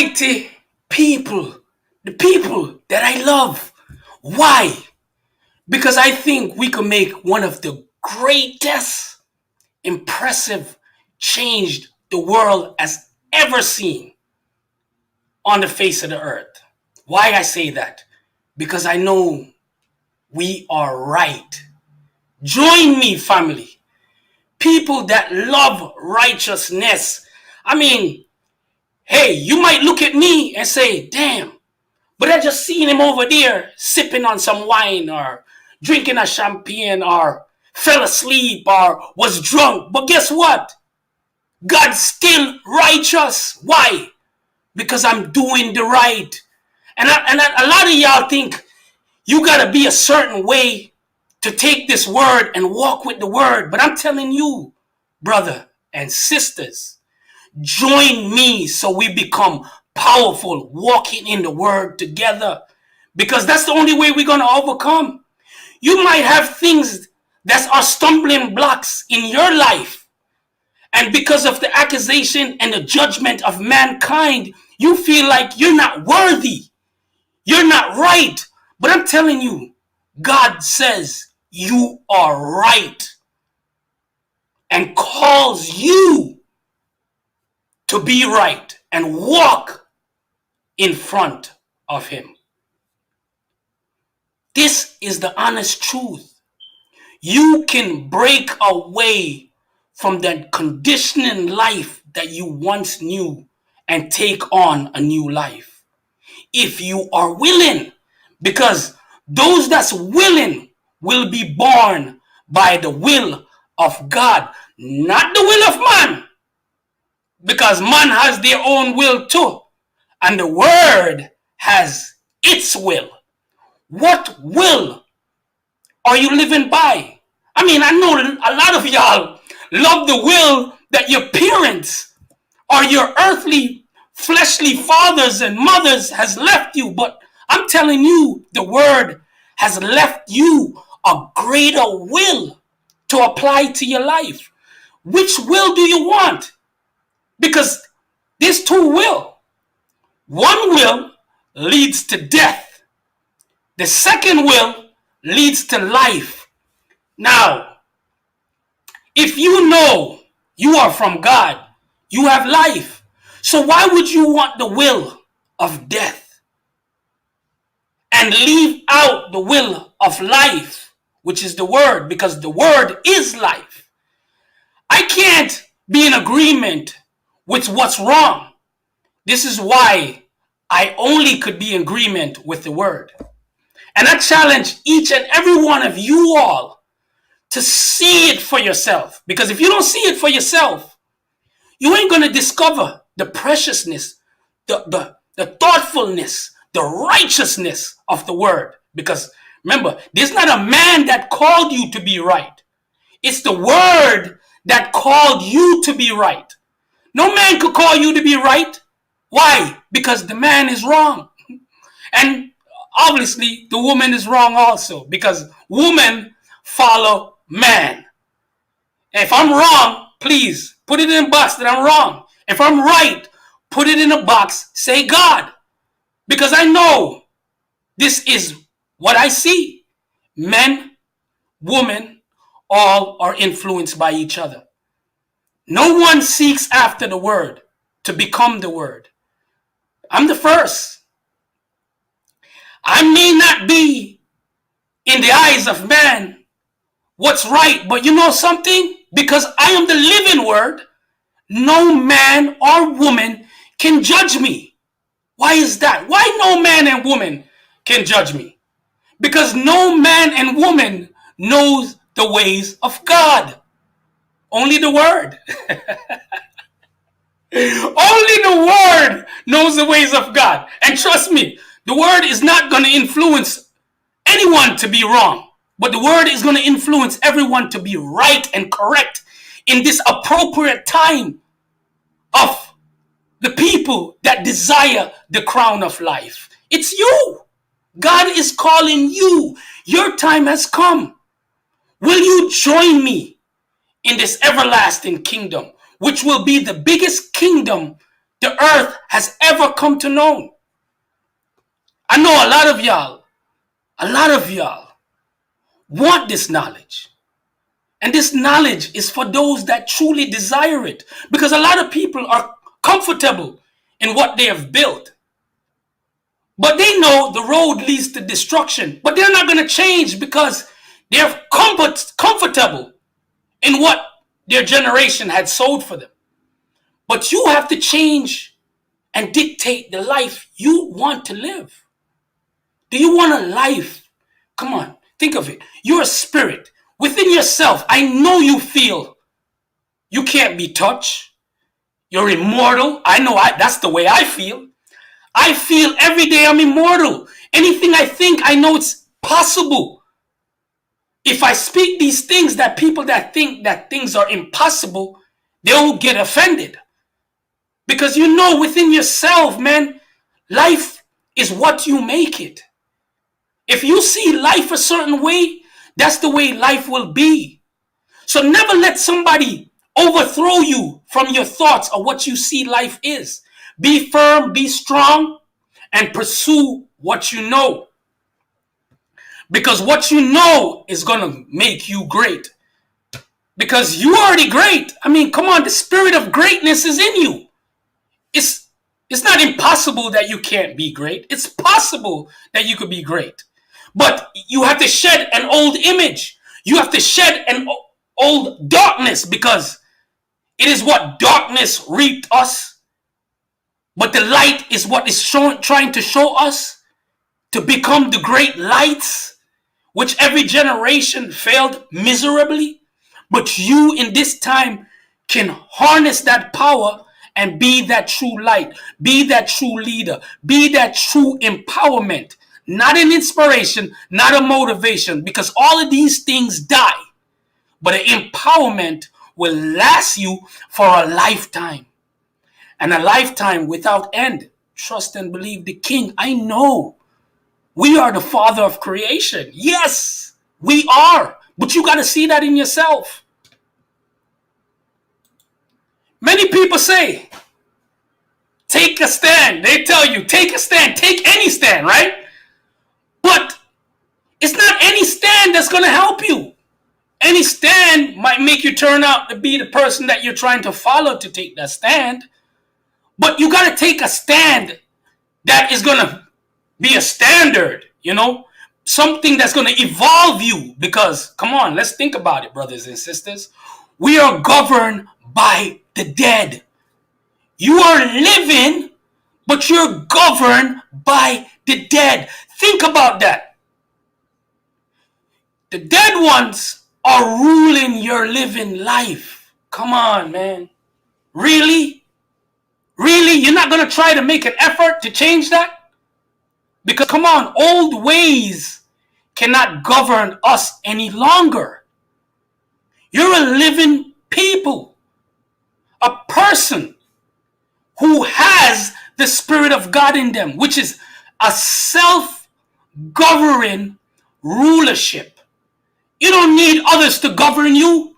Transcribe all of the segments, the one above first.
mighty people, the people that I love. Why? Because I think we could make one of the greatest, impressive change the world has ever seen on the face of the earth. Why I say that? Because I know we are right. Join me, family. People that love righteousness. I mean, hey, you might look at me and say, damn, but I just seen him over there sipping on some wine or drinking a champagne or fell asleep or was drunk. But guess what? God's still righteous. Why? Because I'm doing the right. And a lot of y'all think you got to be a certain way to take this word and walk with the word. But I'm telling you, brother and sisters, join me so we become powerful, walking in the word together. Because that's the only way we're going to overcome. You might have things that are stumbling blocks in your life. And because of the accusation and the judgment of mankind, you feel like you're not worthy. You're not right. But I'm telling you, God says you are right and calls you to be right and walk in front of him. This is the honest truth. You can break away from that conditioning life that you once knew and take on a new life. If you are willing, because those that's willing will be born by the will of God, not the will of man. Because man has their own will too. And the word has its will. What will are you living by? I mean, I know a lot of y'all love the will that your parents or your earthly, fleshly fathers and mothers has left you. But I'm telling you, the word has left you a greater will to apply to your life. Which will do you want? Because there's two will. One will leads to death. The second will leads to life. Now, if you know you are from God, you have life. So why would you want the will of death and leave out the will of life, which is the word, because the word is life? I can't be in agreement with what's wrong. This is why I only could be in agreement with the word. And I challenge each and every one of you all to see it for yourself. Because if you don't see it for yourself, you ain't going to discover the preciousness, the thoughtfulness, the righteousness of the word. Because remember, there's not a man that called you to be right. It's the word that called you to be right. No man could call you to be right. Why? Because the man is wrong. And obviously, the woman is wrong also. Because women follow man. If I'm wrong, please put it in a box that I'm wrong. If I'm right, put it in a box, say God. Because I know this is what I see. Men, women, all are influenced by each other. No one seeks after the word to become the word. I'm the first. I may not be in the eyes of man what's right, but you know something? Because I am the living word, no man or woman can judge me. Why is that? Why no man and woman can judge me? Because no man and woman knows the ways of God. Only the word. Only the word knows the ways of God. And trust me, the word is not going to influence anyone to be wrong. But the word is going to influence everyone to be right and correct in this appropriate time of the people that desire the crown of life. It's you. God is calling you. Your time has come. Will you join me in this everlasting kingdom, which will be the biggest kingdom the earth has ever come to know. I know a lot of y'all want this knowledge. And this knowledge is for those that truly desire it. Because a lot of people are comfortable in what they have built. But they know the road leads to destruction. But they're not going to change because they're comfortable in what their generation had sold for them. But you have to change and dictate the life you want to live. Do you want a life? Come on, think of it. You're a spirit. Within yourself, I know you feel you can't be touched. You're immortal. I know that's the way I feel. I feel every day I'm immortal. Anything I think, I know it's possible. If I speak these things, that people that think that things are impossible, they'll get offended. Because you know within yourself, man, life is what you make it. If you see life a certain way, that's the way life will be. So never let somebody overthrow you from your thoughts of what you see life is. Be firm, be strong, and pursue what you know. Because what you know is going to make you great. Because you're already great. I mean, come on, the spirit of greatness is in you. It's not impossible that you can't be great. It's possible that you could be great. But you have to shed an old image. You have to shed an old darkness, because it is what darkness reaped us. But the light is what is trying to show us to become the great lights, which every generation failed miserably. But you in this time can harness that power and be that true light, be that true leader, be that true empowerment. Not an inspiration, not a motivation, because all of these things die. But an empowerment will last you for a lifetime. And a lifetime without end. Trust and believe the King. I know we are the father of creation. Yes, we are. But you got to see that in yourself. Many people say, take a stand. They tell you, take a stand. Take any stand, right? But it's not any stand that's going to help you. Any stand might make you turn out to be the person that you're trying to follow to take that stand. But you got to take a stand that is going to be a standard, something that's going to evolve you. Because, come on, let's think about it, brothers and sisters. We are governed by the dead. You are living, but you're governed by the dead. Think about that. The dead ones are ruling your living life. Come on, man. Really? Really? You're not going to try to make an effort to change that? Because, come on, old ways cannot govern us any longer. You're a living people. A person who has the Spirit of God in them, which is a self-governing rulership. You don't need others to govern you.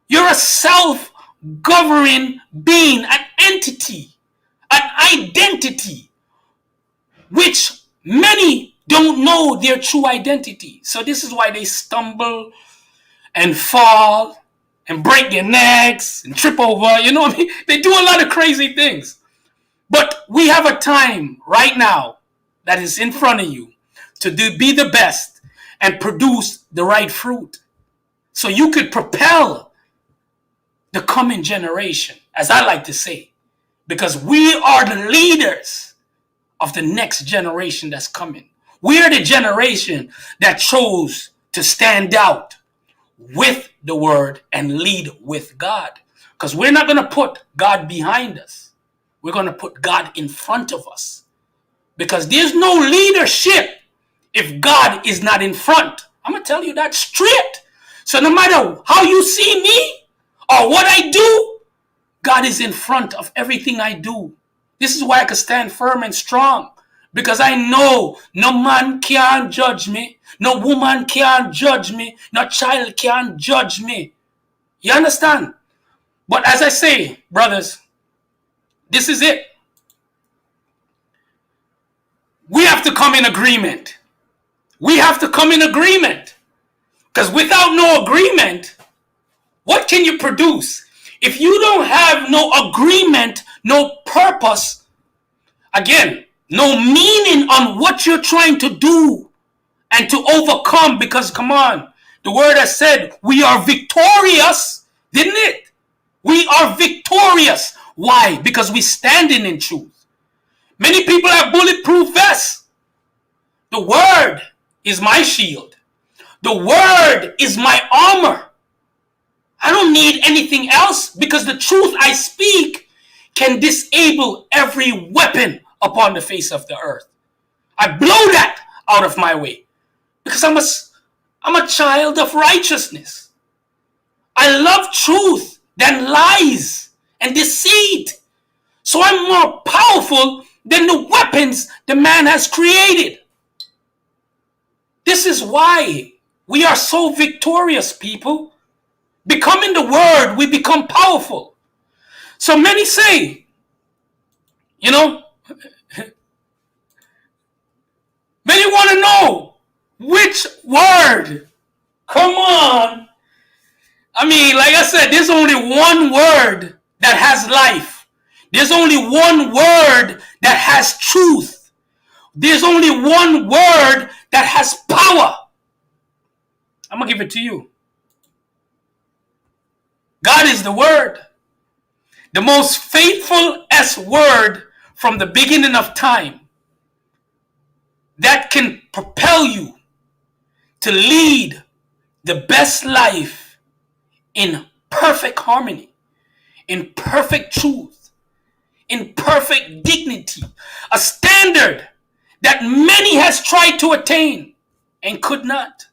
You're a self-governing being, an entity, an identity, which many don't know their true identity. So this is why they stumble and fall and break their necks and trip over. You know what I mean? They do a lot of crazy things. But we have a time right now that is in front of you to be the best and produce the right fruit. So you could propel the coming generation, as I like to say, because we are the leaders of the next generation that's coming. We are the generation that chose to stand out with the word and lead with God. Because we're not going to put God behind us. We're going to put God in front of us. Because there's no leadership if God is not in front. I'm going to tell you that straight. So no matter how you see me or what I do, God is in front of everything I do. This is why I can stand firm and strong. Because I know no man can judge me. No woman can judge me. No child can judge me. You understand? But as I say, brothers, This is it. We have to come in agreement. We have to come in agreement. Because without no agreement, what can you produce? If you don't have no agreement, no purpose, again, no meaning on what you're trying to do and to overcome, because come on, the word has said we are victorious, didn't it? We are victorious. Why? Because we standing in truth. Many people have bulletproof vests. The word is my shield. The word is my armor. I don't need anything else, because the truth I speak can disable every weapon upon the face of the earth. I blow that out of my way because I'm a child of righteousness. I love truth than lies and deceit. So I'm more powerful than the weapons the man has created. This is why we are so victorious, people. Becoming the word, we become powerful. So many say, many want to know which word. Come on. I mean, like I said, there's only one word that has life. There's only one word that has truth. There's only one word that has power. I'm going to give it to you. God is the word. The most faithful word from the beginning of time that can propel you to lead the best life in perfect harmony, in perfect truth, in perfect dignity. A standard that many has tried to attain and could not.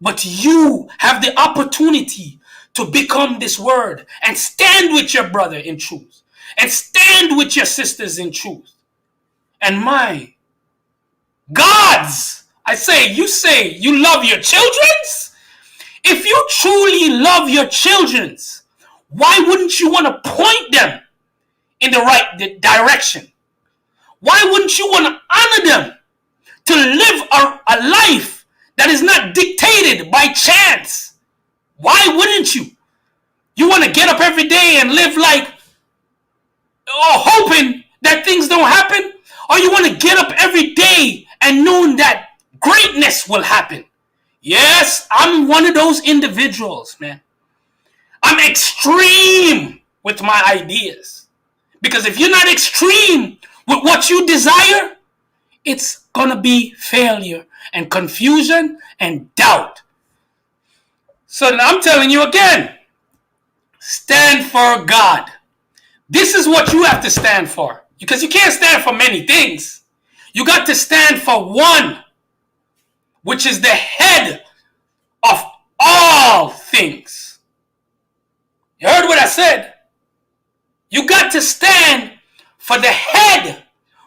But you have the opportunity to become this word and stand with your brother in truth and stand with your sisters in truth. And my gods, you say you love your children's? If you truly love your children's, why wouldn't you want to point them in the right direction? Why wouldn't you want to honor them to live a life that is not dictated by chance? Why wouldn't you? You want to get up every day and live like hoping that things don't happen? Or you want to get up every day and knowing that greatness will happen? Yes, I'm one of those individuals, man. I'm extreme with my ideas. Because if you're not extreme with what you desire, it's going to be failure and confusion and doubt. So I'm telling you again, stand for God. This is what you have to stand for. Because you can't stand for many things. You got to stand for one, which is the head of all things. You heard what I said? You got to stand for the head,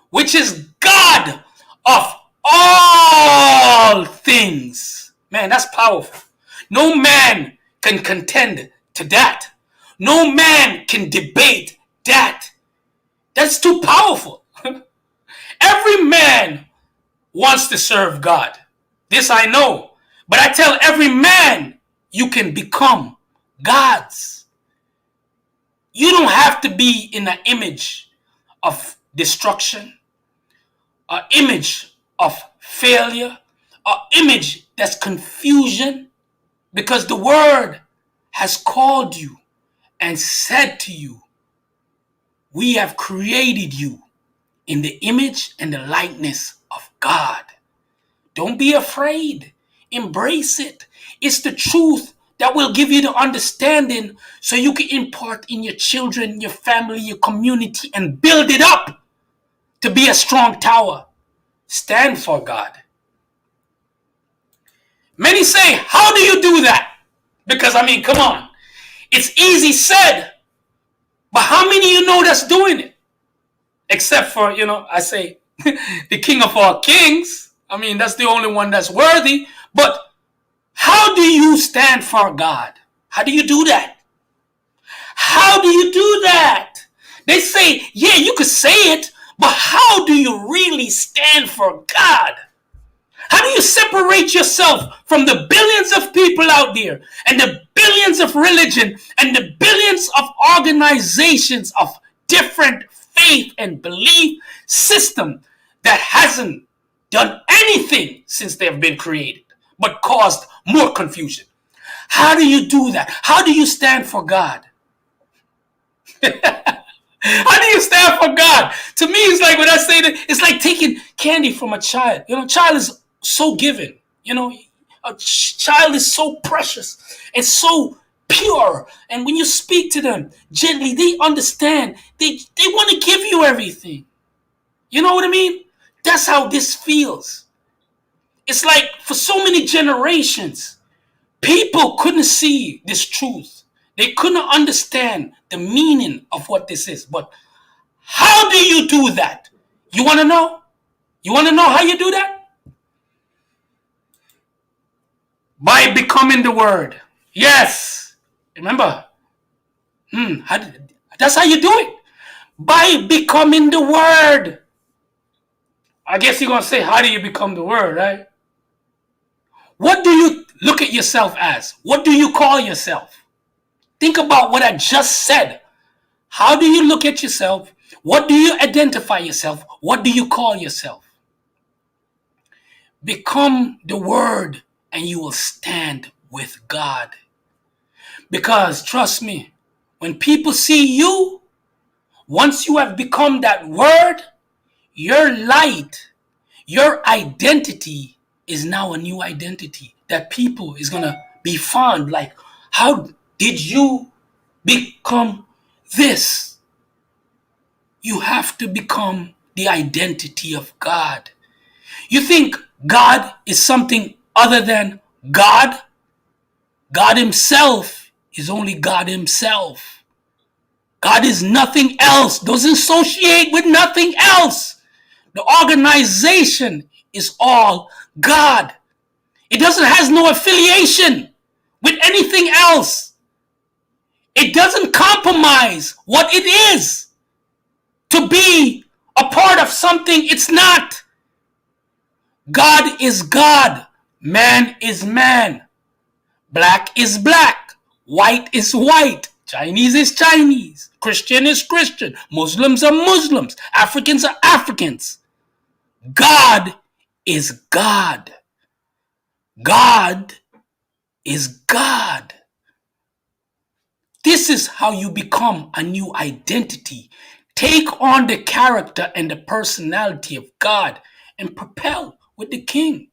which is God of all things. Man, that's powerful. No man can contend to that. No man can debate that. That's too powerful. Every man wants to serve God. This I know. But I tell every man, you can become God's. You don't have to be in an image of destruction, an image of failure, an image that's confusion, because the word has called you and said to you, we have created you in the image and the likeness of God. Don't be afraid. Embrace it. It's the truth that will give you the understanding so you can impart in your children, your family, your community, and build it up to be a strong tower. Stand for God. Many say, how do you do that? Because, come on. It's easy said, but how many of you know that's doing it? Except for, I say, the King of all kings. That's the only one that's worthy. But how do you stand for God? How do you do that? How do you do that? They say, yeah, you could say it, but how do you really stand for God? How do you separate yourself from the billions of people out there and the billions of religion and the billions of organizations of different faith and belief system that hasn't done anything since they've been created but caused more confusion? How do you do that? How do you stand for God? How do you stand for God? To me, it's like when I say that, it's like taking candy from a child. You know, a child is so giving. You know, a child is so precious and so pure. And when you speak to them gently, they understand. They want to give you everything. You know what I mean? That's how this feels. It's like for so many generations, people couldn't see this truth. They couldn't understand the meaning of what this is. But how do you do that? You want to know? You want to know how you do that? By becoming the Word. Yes. Remember? That's how you do it. By becoming the Word. I guess you're going to say, how do you become the Word, right? What do you look at yourself as? What do you call yourself? Think about what I just said. How do you look at yourself? What do you identify yourself? What do you call yourself? Become the Word and you will stand with God. Because trust me, when people see you, once you have become that Word, your light, your identity is now a new identity that people is going to be found. Like, how did you become this? You have to become the identity of God. You think God is something other than God? God himself is only God himself. God is nothing else, doesn't associate with nothing else. The organization is all God. It has no affiliation with anything else. It doesn't compromise what it is to be a part of something it's not. God is God. Man is man. Black is black. White is white. Chinese is Chinese. Christian is Christian. Muslims are Muslims. Africans are Africans. God is God. God is God. This is how you become a new identity. Take on the character and the personality of God and propel with the King.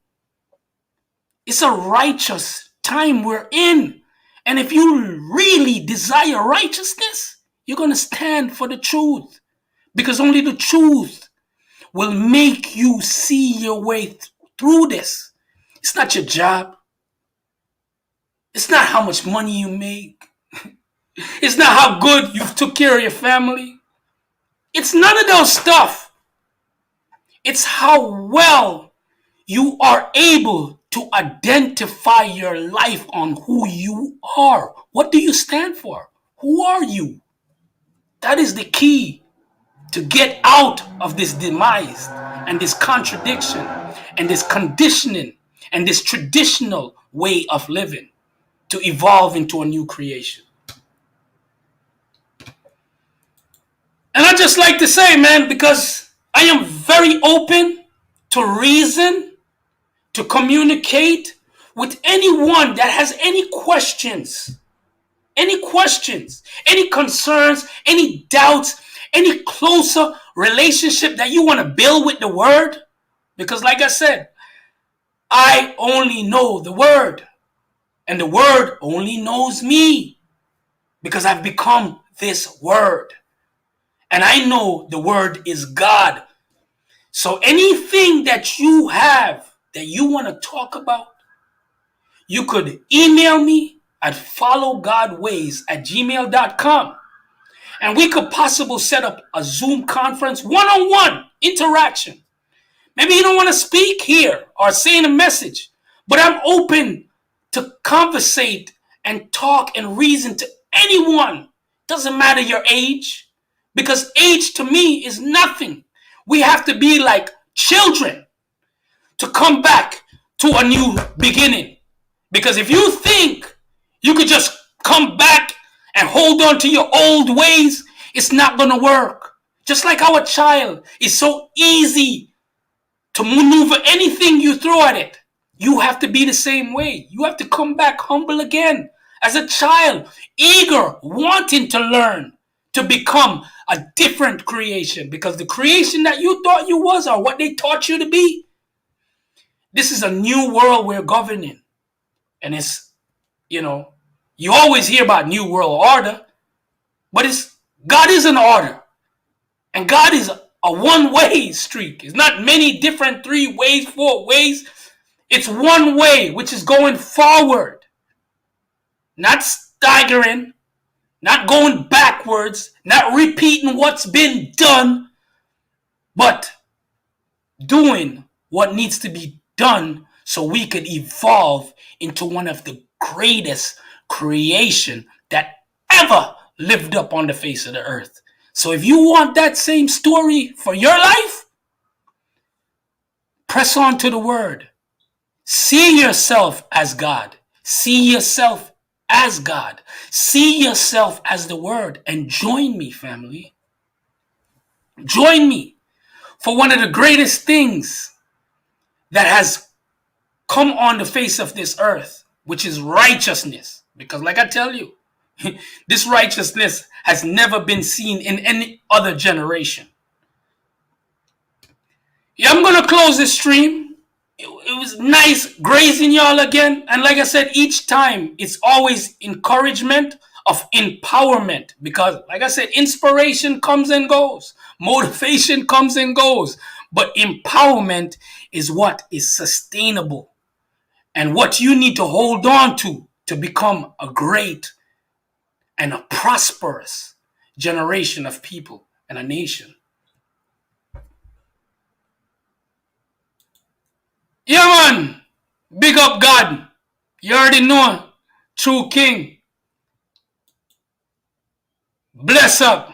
It's a righteous time we're in. And if you really desire righteousness, you're going to stand for the truth. Because only the truth will make you see your way through this. It's not your job. It's not how much money you make. It's not how good you took care of your family. It's none of those stuff. It's how well you are able to identify your life on who you are. What do you stand for? Who are you? That is the key to get out of this demise and this contradiction and this conditioning and this traditional way of living to evolve into a new creation. And I just like to say, man, because I am very open to reason, to communicate with anyone that has any questions, any concerns, any doubts, any closer relationship that you want to build with the Word. Because like I said, I only know the Word, and the Word only knows me because I've become this Word. And I know the Word is God. So anything that you have that you want to talk about, you could email me at followgodways@gmail.com. And we could possibly set up a Zoom conference, one-on-one interaction. Maybe you don't want to speak here or say in a message, but I'm open to conversate and talk and reason to anyone. Doesn't matter your age, Because age to me is nothing. We have to be like children to come back to a new beginning. Because if you think you could just come back and hold on to your old ways, it's not going to work. Just like our child, it's so easy to maneuver anything you throw at it. You have to be the same way. You have to come back humble again as a child, eager, wanting to learn, to become a different creation. Because the creation that you thought you was, or what they taught you to be, this is a new world we're governing. And it's, you always hear about new world order, but God is an order. And God is a one-way street. It's not many different 3 ways, 4 ways. It's one way, which is going forward. Not staggering, not going backwards, not repeating what's been done, but doing what needs to be done so we could evolve into one of the greatest creation that ever lived up on the face of the earth. So if you want that same story for your life, press on to the word. See yourself as God. See yourself as God. See yourself as the word. And join me, family. Join me for one of the greatest things that has come on the face of this earth, which is righteousness. Because like I tell you, this righteousness has never been seen in any other generation. Yeah, I'm going to close this stream. It was nice grazing y'all again. And like I said, each time it's always encouragement of empowerment. Because like I said, inspiration comes and goes. Motivation comes and goes. But empowerment is what is sustainable. And what you need to hold on to become a great and a prosperous generation of people and a nation. Yeah, man. Big up God. You already know. True King. Bless up.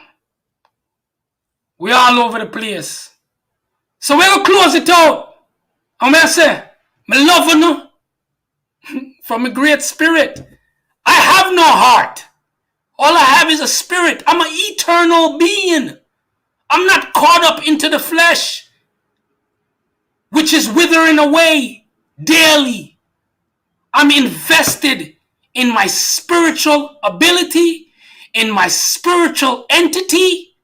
We all over the place. So we're going to close it out. I'm going to say, my love from a great spirit. I have no heart. All I have is a spirit. I'm an eternal being. I'm not caught up into the flesh, which is withering away daily. I'm invested in my spiritual ability, in my spiritual entity,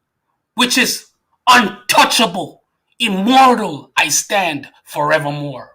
which is untouchable, immortal. I stand forevermore.